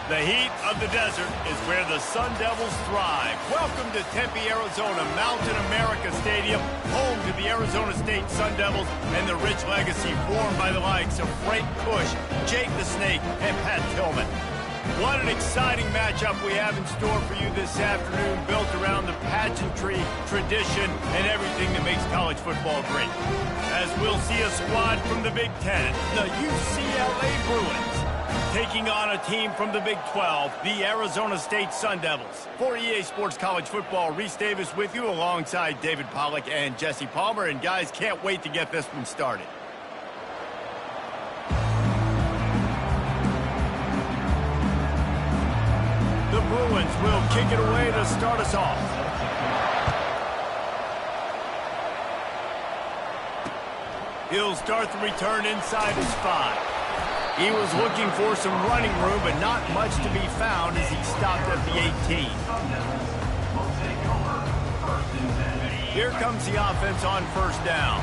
The heat of the desert is where the Sun Devils thrive. Welcome to Tempe, Arizona, Mountain America Stadium, home to the Arizona State Sun Devils and the rich legacy formed by the likes of Frank Kush, Jake the Snake, and Pat Tillman. What an exciting matchup we have in store for you this afternoon, built around the pageantry, tradition, and everything that makes college football great. As we'll see a squad from the Big Ten, the UCLA Bruins, taking on a team from the Big 12, the Arizona State Sun Devils. For EA Sports College Football, Reese Davis with you alongside David Pollack and Jesse Palmer. And guys, can't wait to get this one started. The Bruins will kick it away to start us off. He'll start the return inside his 5. He was looking for some running room, but not much to be found as he stopped at the 18. Here comes the offense on first down.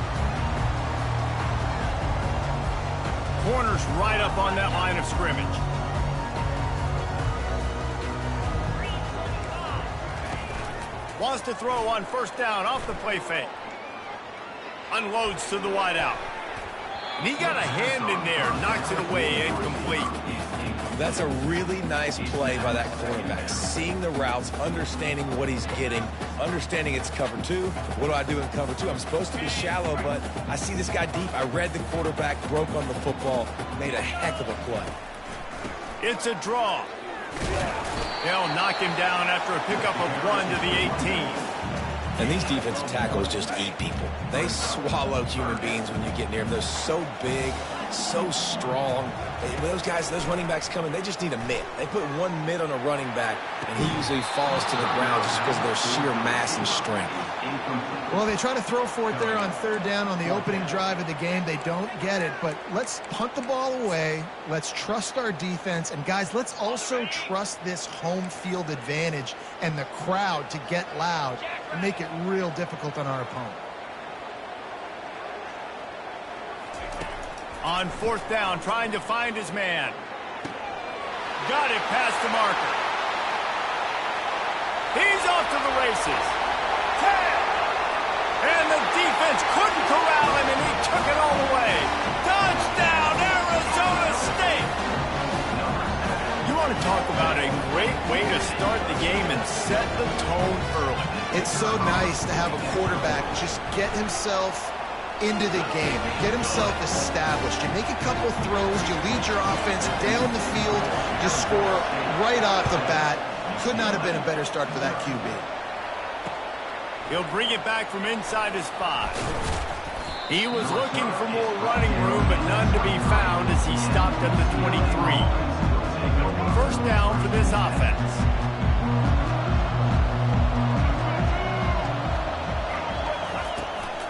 Corners right up on that line of scrimmage. Wants to throw on first down off the play fake. Unloads to the wideout. And he got a hand in there, knocks it away, incomplete. That's a really nice play by that quarterback. Seeing the routes, understanding what he's getting, understanding it's cover 2. What do I do in cover 2? I'm supposed to be shallow, but I see this guy deep. I read the quarterback, broke on the football, made a heck of a play. It's a draw. They'll knock him down after a pickup of 1 to the 18. And these defensive tackles just eat people. They swallow human beings when you get near them. They're so big, so strong. When those guys, those running backs come in, they just need a mitt. They put one mitt on a running back, and he usually falls to the ground just because of their sheer mass and strength. Well, they try to throw for it there on third down on the opening drive of the game. They don't get it, but let's punt the ball away. Let's trust our defense. And, guys, let's also trust this home field advantage and the crowd to get loud and make it real difficult on our opponent. On fourth down, trying to find his man. Got it past the marker. He's off to the races. 10. And the defense couldn't corral him, and he took it all the way. Touchdown, Arizona State! You want to talk about a great way to start the game and set the tone early. It's so nice to have a quarterback just get himself into the game, get himself established. You make a couple throws, you lead your offense down the field, you score right off the bat. Could not have been a better start for that QB. He'll bring it back from inside his 5. He was looking for more running room, but none to be found as he stopped at the 23. First down for this offense.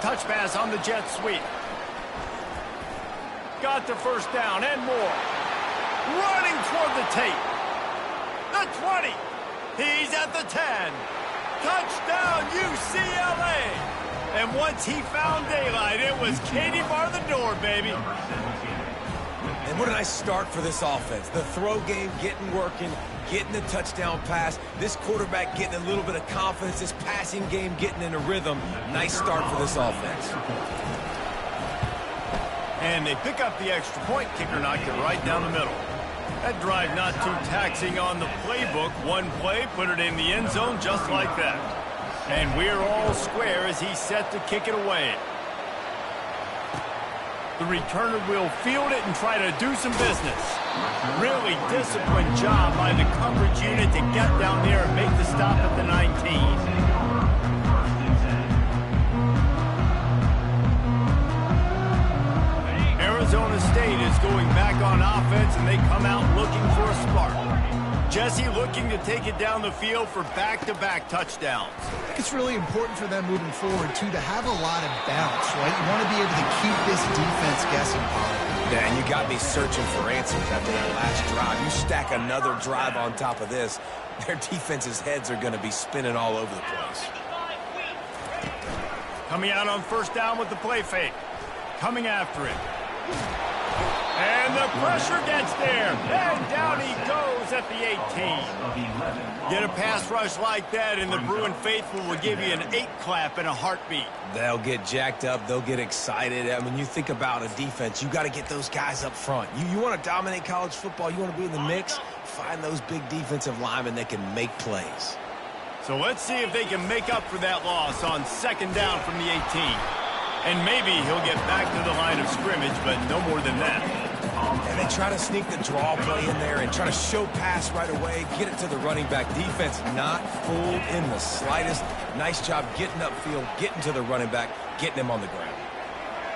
Touch pass on the jet sweep. Got the first down and more. Running toward the tape. The 20. He's at the 10. Touchdown, UCLA. And once he found daylight, it was Katie bar the door, baby. And what a nice start for this offense. The throw game getting working, getting the touchdown pass. This quarterback getting a little bit of confidence. This passing game getting in a rhythm. Nice start for this offense. And they pick up the extra point. Kicker knocked it right down the middle. That drive not too taxing on the playbook. One play, put it in the end zone just like that. And we're all square as he's set to kick it away. The returner will field it and try to do some business. Really disciplined job by the coverage unit to get down there and make the stop at the 19. Arizona State is going back on offense, and they come out looking for a spark. Jesse looking to take it down the field for back-to-back touchdowns. I think it's really important for them moving forward, too, to have a lot of bounce, right? You want to be able to keep this defense guessing, Paul. Yeah, and you got me searching for answers after that last drive. You stack another drive on top of this, their defense's heads are going to be spinning all over the place. Coming out on first down with the play fake. Coming after it. And the pressure gets there. And down he goes at the 18. Get a pass rush like that, and the Bruin faithful will give you an 8-clap and a heartbeat. They'll get jacked up. They'll get excited. And when you think about a defense, you got to get those guys up front. You want to dominate college football. You want to be in the mix. Find those big defensive linemen that can make plays. So let's see if they can make up for that loss on 2nd down from the 18. And maybe he'll get back to the line of scrimmage, but no more than that. And they try to sneak the draw play in there and try to show pass right away, get it to the running back. Defense not fooled in the slightest. Nice job getting upfield, getting to the running back, getting him on the ground.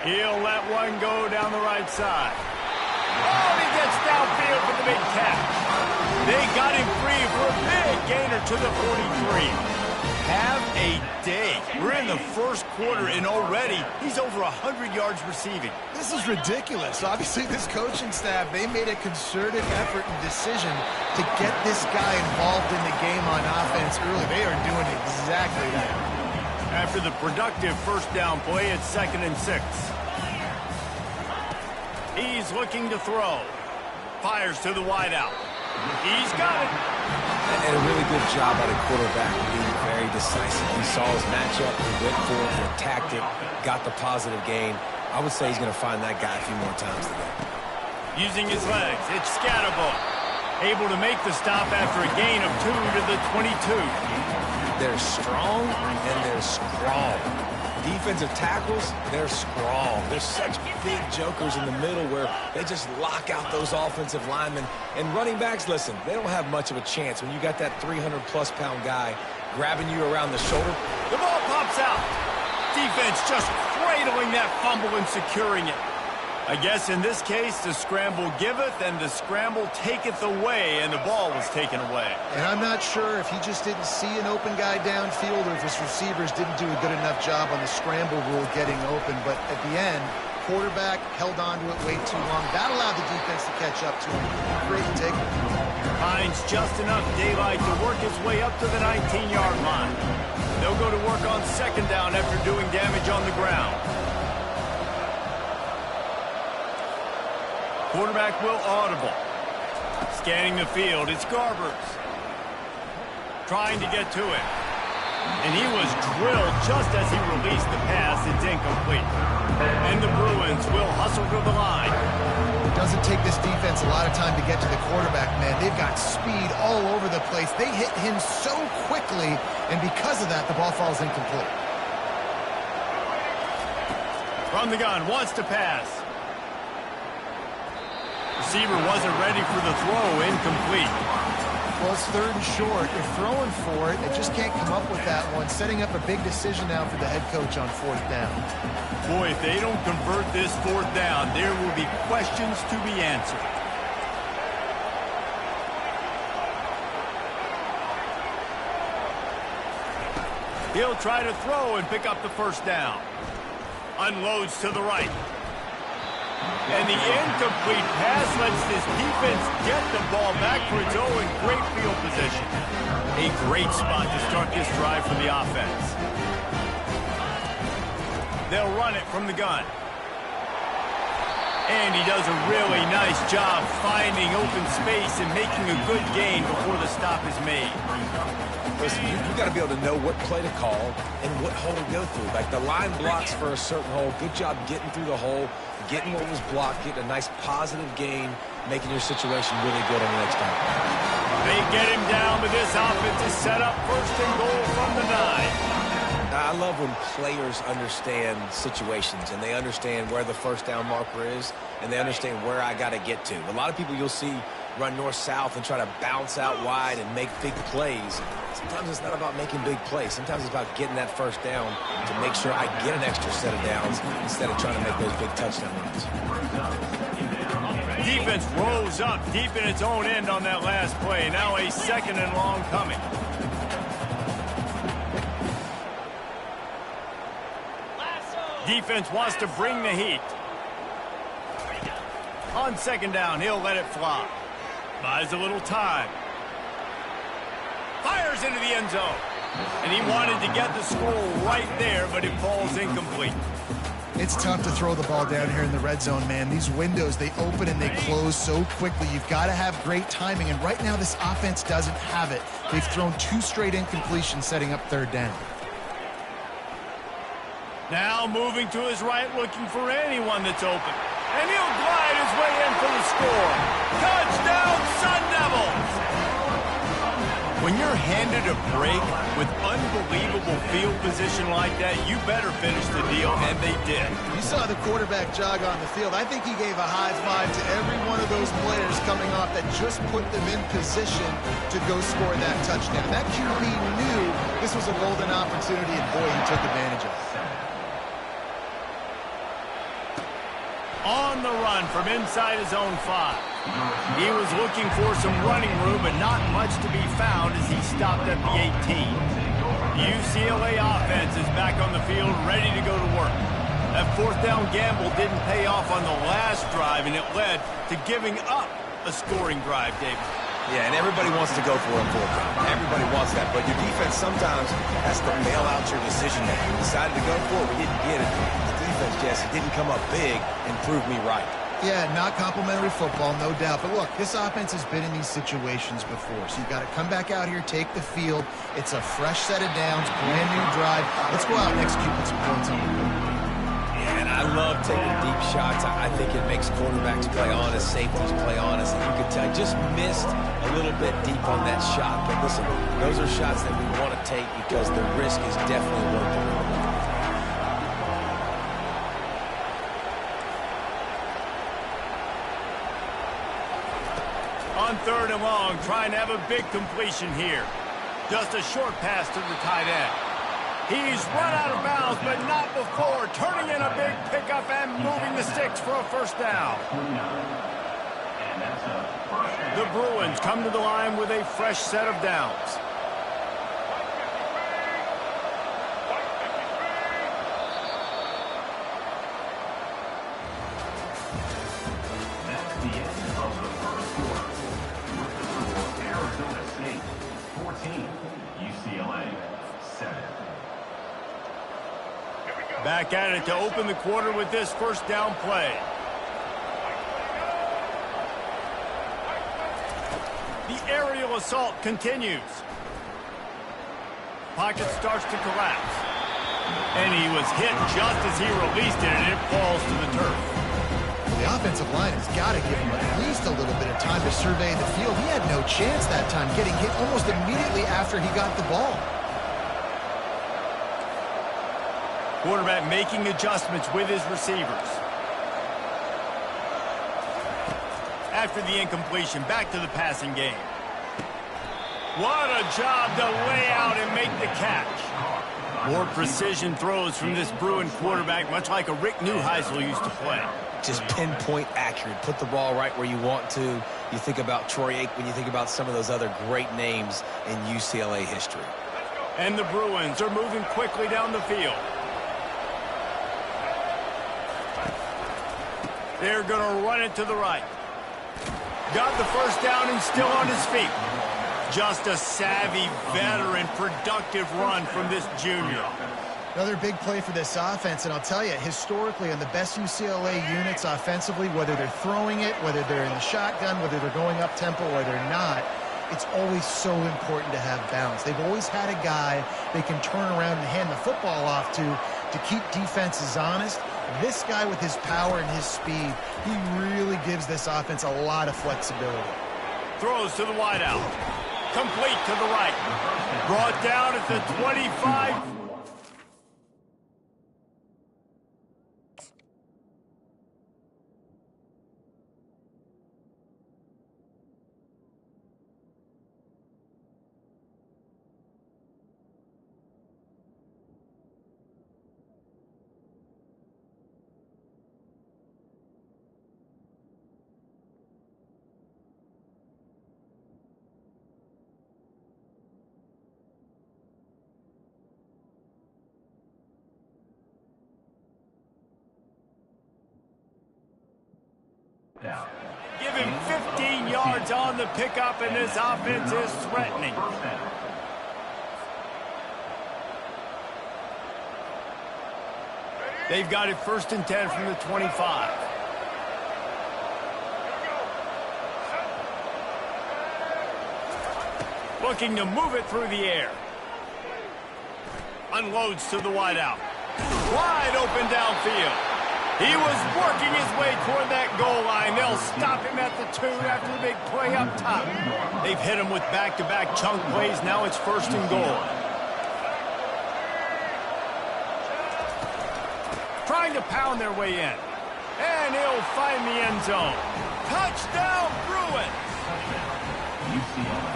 He'll let one go down the right side. Oh, he gets downfield for the big catch. They got him free for a big gainer to the 43. Have a day. We're in the first quarter, and already he's over 100 yards receiving. This is ridiculous. Obviously, this coaching staff, they made a concerted effort and decision to get this guy involved in the game on offense early. They are doing exactly that. After the productive first down play, it's 2nd and 6. He's looking to throw. Fires to the wideout. He's got it. And a really good job by the quarterback being very decisive. He saw his matchup, he went for it, he attacked it, got the positive gain. I would say he's going to find that guy a few more times today. Using his legs, it's Scatterbo. Able to make the stop after a gain of 2 to the 22. They're strong and they're scrawl. Defensive tackles, they're scrawl. They're such big jokers in the middle where they just lock out those offensive linemen. And running backs, listen, they don't have much of a chance when you got that 300-plus pound guy grabbing you around the shoulder. The ball pops out. Defense just cradling that fumble and securing it. I guess in this case, the scramble giveth and the scramble taketh away, and the ball was taken away. And I'm not sure if he just didn't see an open guy downfield or if his receivers didn't do a good enough job on the scramble rule getting open. But at the end, quarterback held on to it way too long. That allowed the defense to catch up to him. Great take. Finds just enough daylight to work his way up to the 19-yard line. They'll go to work on 2nd down after doing damage on the ground. Quarterback will audible. Scanning the field, it's Garbers. Trying to get to it. And he was drilled just as he released the pass. It's incomplete. And the Bruins will hustle to the line. It doesn't take this defense a lot of time to get to the quarterback, man. They've got speed all over the place. They hit him so quickly, and because of that, the ball falls incomplete. From the gun, wants to pass. Receiver wasn't ready for the throw, incomplete. Well, it's 3rd and short. They're throwing for it. They just can't come up with that one. Setting up a big decision now for the head coach on 4th down. Boy, if they don't convert this 4th down, there will be questions to be answered. He'll try to throw and pick up the 1st down. Unloads to the right. And the incomplete pass lets this defense get the ball back for its own great field position. A great spot to start this drive for the offense. They'll run it from the gun. And he does a really nice job finding open space and making a good gain before the stop is made. Listen, you got to be able to know what play to call and what hole to go through. Like the line blocks for a certain hole. Good job getting through the hole, getting what was blocked, getting a nice positive gain, making your situation really good on the next time. They get him down, but this offense is set up 1st and goal from the 9. I love when players understand situations and they understand where the 1st down marker is and they understand where I got to get to. A lot of people you'll see run north-south and try to bounce out wide and make big plays. Sometimes it's not about making big plays. Sometimes it's about getting that 1st down to make sure I get an extra set of downs instead of trying to make those big touchdown runs. Defense rose up deep in its own end on that last play. Now a 2nd and long coming. Defense wants to bring the heat. On 2nd down, he'll let it fly. Buys a little time. Fires into the end zone. And he wanted to get the score right there, but it falls incomplete. It's tough to throw the ball down here in the red zone, man. These windows, they open and they close so quickly. You've got to have great timing, and right now this offense doesn't have it. They've thrown 2 straight incompletions setting up third down. Now moving to his right, looking for anyone that's open. And he'll glide his way in for the score. Touchdown, Sun Devils! When you're handed a break with unbelievable field position like that, you better finish the deal, and they did. You saw the quarterback jog on the field. I think he gave a high five to every one of those players coming off that just put them in position to go score that touchdown. That QB knew this was a golden opportunity, and boy, he took advantage of it. On the run from inside his own 5. He was looking for some running room, but not much to be found as he stopped at the 18. UCLA offense is back on the field, ready to go to work. That 4th down gamble didn't pay off on the last drive, and it led to giving up a scoring drive, David. Yeah, and everybody wants to go for it on 4th down. Everybody wants that, but your defense sometimes has to bail out your decision making. You decided to go for it, we didn't get it. The defense, Jesse, didn't come up big and prove me right. Yeah, not complimentary football, no doubt. But look, this offense has been in these situations before. So you've got to come back out here, take the field. It's a fresh set of downs, brand new drive. Let's go out and execute with some points on the board. Yeah, and I love taking deep shots. I think it makes quarterbacks play honest, safeties play honest. And you could tell I just missed a little bit deep on that shot. But listen, those are shots that we want to take because the risk is definitely worth it. On 3rd and long, trying to have a big completion here. Just a short pass to the tight end. He's run out of bounds, but not before turning in a big pickup and moving the sticks for a 1st down. The Bruins come to the line with a fresh set of downs. Back at it to open the quarter with this 1st down play. The aerial assault continues. Pocket starts to collapse. And he was hit just as he released it, and it falls to the turf. The offensive line has got to give him at least a little bit of time to survey the field. He had no chance that time, getting hit almost immediately after he got the ball. Quarterback making adjustments with his receivers. After the incompletion, back to the passing game. What a job to lay out and make the catch. More precision throws from this Bruin quarterback, much like a Rick Neuheisel used to play. Just pinpoint accurate. Put the ball right where you want to. You think about Troy Aikman, you think about some of those other great names in UCLA history. And the Bruins are moving quickly down the field. They're going to run it to the right. Got the 1st down and still on his feet. Just a savvy, veteran, productive run from this junior. Another big play for this offense, and I'll tell you, historically, on the best UCLA units offensively, whether they're throwing it, whether they're in the shotgun, whether they're going up-tempo or they're not, it's always so important to have balance. They've always had a guy they can turn around and hand the football off to keep defenses honest. This guy with his power and his speed, he really gives this offense a lot of flexibility. Throws to the wideout. Complete to the right. Brought down at the 25. Give him 15 yards on the pickup, and this offense is threatening. They've got it 1st and 10 from the 25. Looking to move it through the air. Unloads to the wideout. Wide open downfield. He was working his way toward that goal line. They'll stop him at the 2 after the big play up top. They've hit him with back-to-back chunk plays. Now it's 1st and goal. Trying to pound their way in. And he'll find the end zone. Touchdown, Bruins!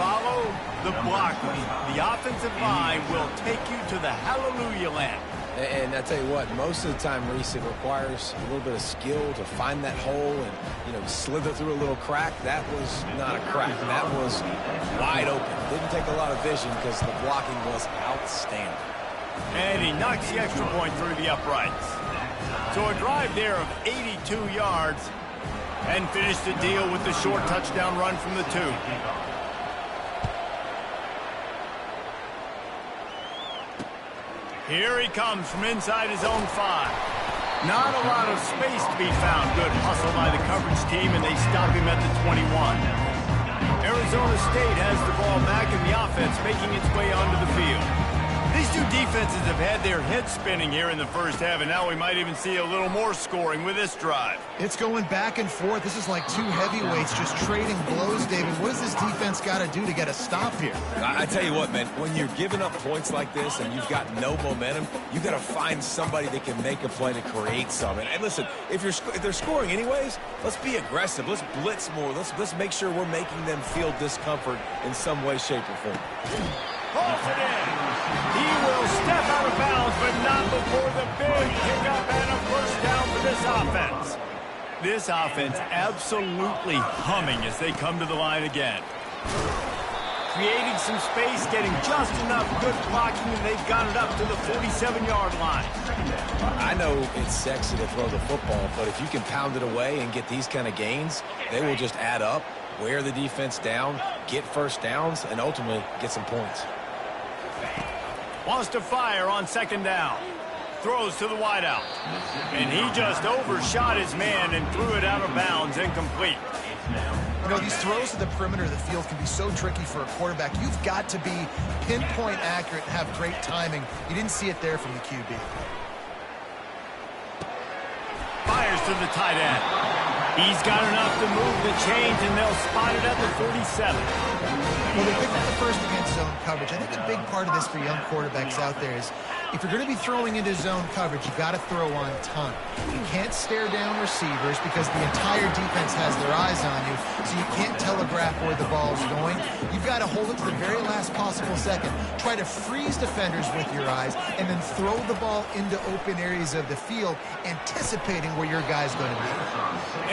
Follow the blockers. The offensive line will take you to the hallelujah land. And I tell you what, most of the time, Reese, it requires a little bit of skill to find that hole and, slither through a little crack. That was not a crack. That was wide open. Didn't take a lot of vision because the blocking was outstanding. And he knocks the extra point through the uprights. So a drive there of 82 yards and finished the deal with the short touchdown run from the 2. Here he comes from inside his own 5. Not a lot of space to be found. Good hustle by the coverage team, and they stop him at the 21. Arizona State has the ball back, and the offense making its way onto the field. These two defenses have had their heads spinning here in the first half, and now we might even see a little more scoring with this drive. It's going back and forth. This is like two heavyweights just trading blows, David. What does this defense got to do to get a stop here? I tell you what, man, when you're giving up points like this and you've got no momentum, you got to find somebody that can make a play to create something. And listen, if they're scoring anyways, let's be aggressive. Let's blitz more. Let's make sure we're making them feel discomfort in some way, shape, or form. Pulls it in. He will step out of bounds, but not before the big pickup and a first down for this offense. This offense absolutely humming as they come to the line again. Creating some space, getting just enough good blocking, and they've got it up to the 47-yard line. I know it's sexy to throw the football, but if you can pound it away and get these kind of gains, they will just add up, wear the defense down, get first downs, and ultimately get some points. Wants to fire on 2nd down. Throws to the wideout. And he just overshot his man and threw it out of bounds, incomplete. These throws to the perimeter of the field can be so tricky for a quarterback. You've got to be pinpoint accurate and have great timing. You didn't see it there from the QB. Fires to the tight end. He's got enough to move the chains, and they'll spot it at the 47. Well, they picked up the first against zone coverage. I think a big part of this for young quarterbacks out there is if you're going to be throwing into zone coverage, you've got to throw on time. You can't stare down receivers because the entire defense has their eyes on you, so you can't telegraph where the ball's going. You've got to hold it to the very last possible second. Try to freeze defenders with your eyes and then throw the ball into open areas of the field, anticipating where your guy's going to be.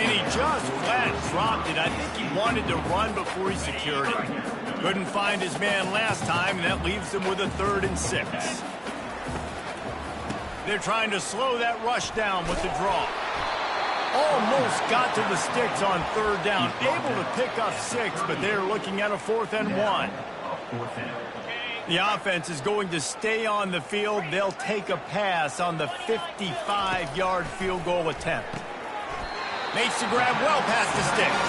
And he just flat dropped it. I think he wanted to run before he secured it. Couldn't find his man last time, and that leaves him with a 3rd and 6. They're trying to slow that rush down with the draw. Almost got to the sticks on 3rd down. Able to pick up 6, but they're looking at a 4th and 1. The offense is going to stay on the field. They'll take a pass on the 55-yard field goal attempt. Makes the grab well past the sticks.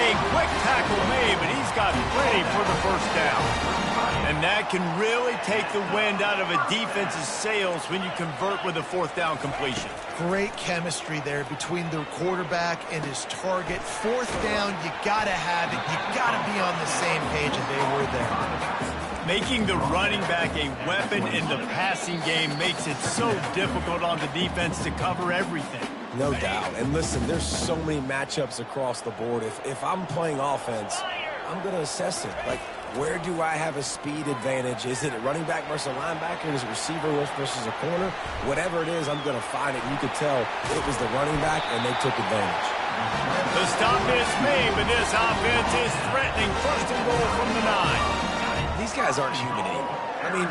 A quick tackle made, but he's got plenty for the first down. And that can really take the wind out of a defense's sails when you convert with a 4th down completion. Great chemistry there between the quarterback and his target. 4th down, you got to have it. You got to be on the same page, and they were there. Making the running back a weapon in the passing game makes it so difficult on the defense to cover everything. No doubt. And listen, there's so many matchups across the board. If I'm playing offense, I'm going to assess it. Like, where do I have a speed advantage? Is it a running back versus a linebacker? Is it receiver versus a corner? Whatever it is, I'm going to find it. You could tell it was the running back, and they took advantage. The stop is made, but this offense is threatening 1st and goal from the 9. These guys aren't human anymore. I mean,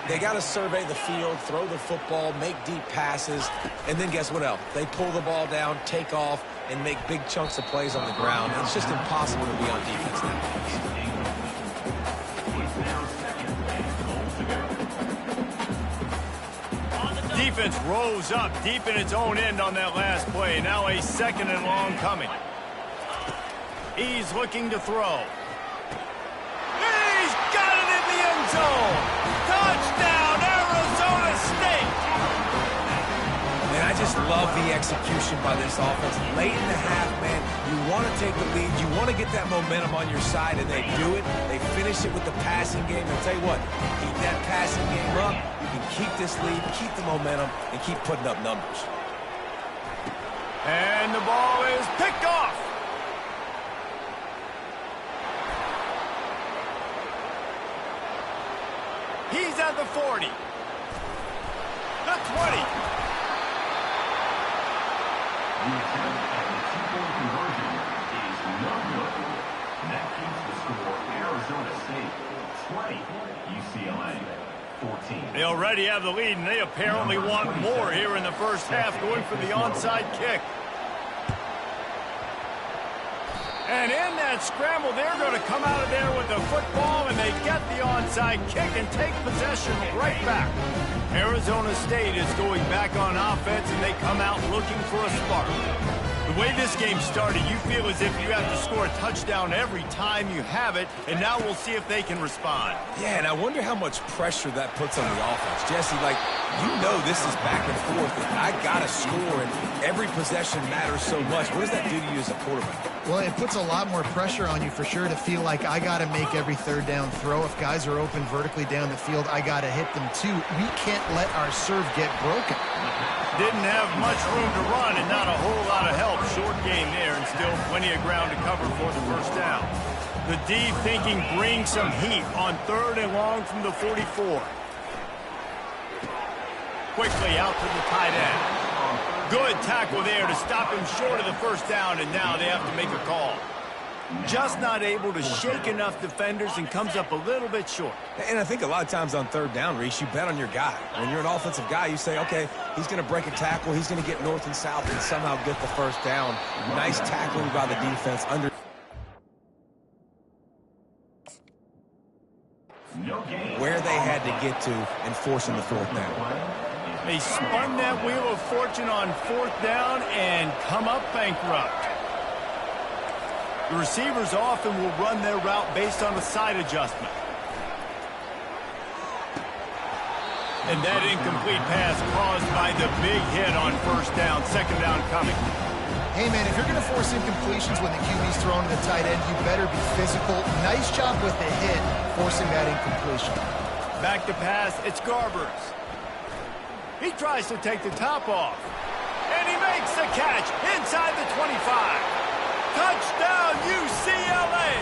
they got to survey the field, throw the football, make deep passes, and then guess what else? They pull the ball down, take off, and make big chunks of plays on the ground. It's just impossible to be on defense nowadays. defense rose up deep in its own end on that last play. Now a 2nd and long coming. He's looking to throw. He's got it in the end zone. Touchdown, Arizona State. And I just love the execution by this offense. Late in the half, man, you want to take the lead. You want to get that momentum on your side, and they do it. They finish it with the passing game. I'll tell you what, keep that passing game up. You can keep this lead, keep the momentum, and keep putting up numbers. And the ball is picked off. He's at the 40. The 20. The attempt at the two-point conversion is no good. That keeps the score Arizona State 20, UCLA 14. They already have the lead, and they apparently want more here in the first half, going for the onside kick. And in that scramble, they're going to come out of there with the football, and they get the onside kick and take possession right back. Arizona State is going back on offense, and they come out looking for a spark. The way this game started, you feel as if you have to score a touchdown every time you have it, and now we'll see if they can respond. Yeah, and I wonder how much pressure that puts on the offense. Jesse, like, you know this is back and forth, and I got to score, and every possession matters so much. What does that do to you as a quarterback? Well, it puts a lot more pressure on you for sure to feel like I got to make every 3rd down throw. If guys are open vertically down the field, I got to hit them too. We can't let our serve get broken. Didn't have much room to run and not a whole lot of help. Short game there, and still plenty of ground to cover for the first down. The D thinking bring some heat on 3rd and long from the 44. Quickly out to the tight end. Good tackle there to stop him short of the first down, and now they have to make a call. Just not able to shake enough defenders and comes up a little bit short. And I think a lot of times on 3rd down, Reese, you bet on your guy. When you're an offensive guy, you say, okay, he's going to break a tackle, he's going to get north and south and somehow get the first down. Nice tackling by the defense under. Where they had to get to and forcing the 4th down. They spun that wheel of fortune on 4th down and come up bankrupt. The receivers often will run their route based on a side adjustment. And that incomplete pass caused by the big hit on 1st down, 2nd down coming. Hey, man, if you're going to force incompletions when the QB's thrown to the tight end, you better be physical. Nice job with the hit, forcing that incompletion. Back to pass, it's Garbers. He tries to take the top off. And he makes the catch inside the 25. Touchdown, UCLA!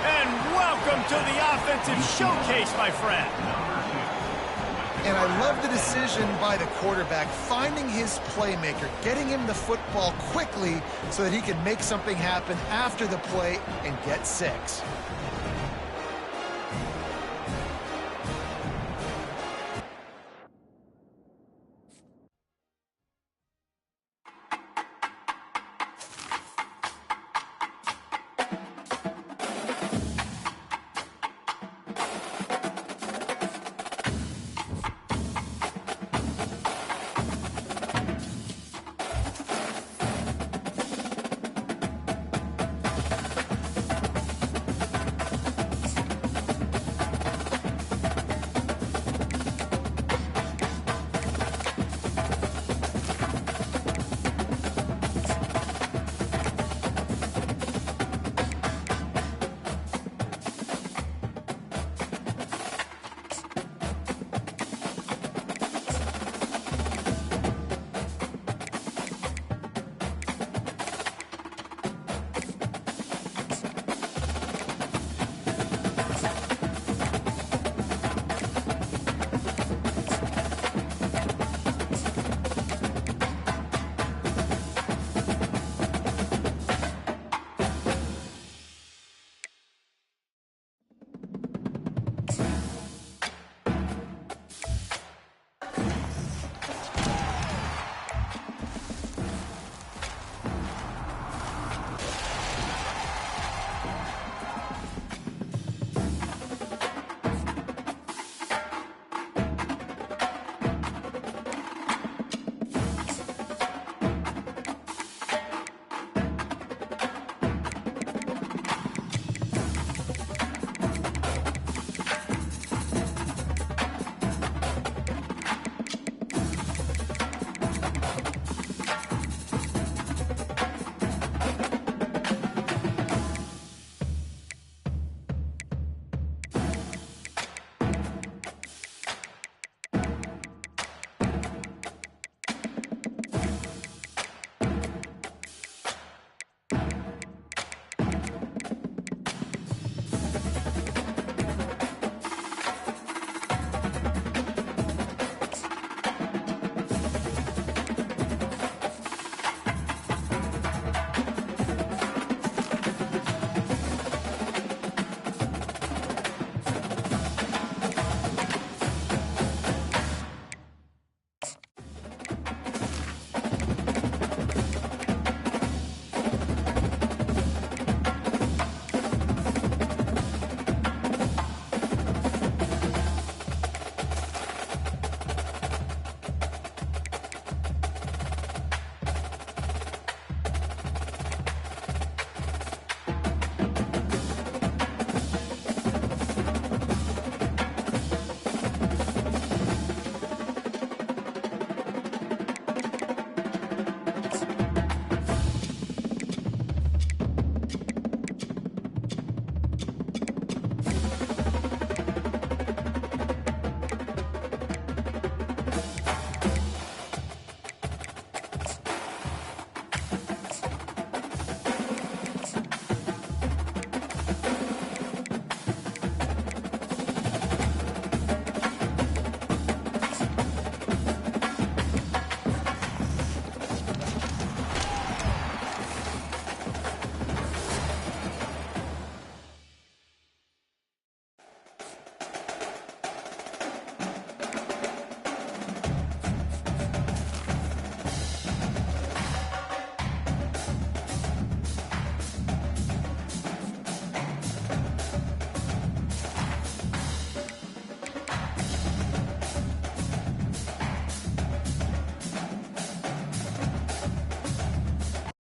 And welcome to the offensive showcase, my friend. And I love the decision by the quarterback, finding his playmaker, getting him the football quickly so that he can make something happen after the play and get 6.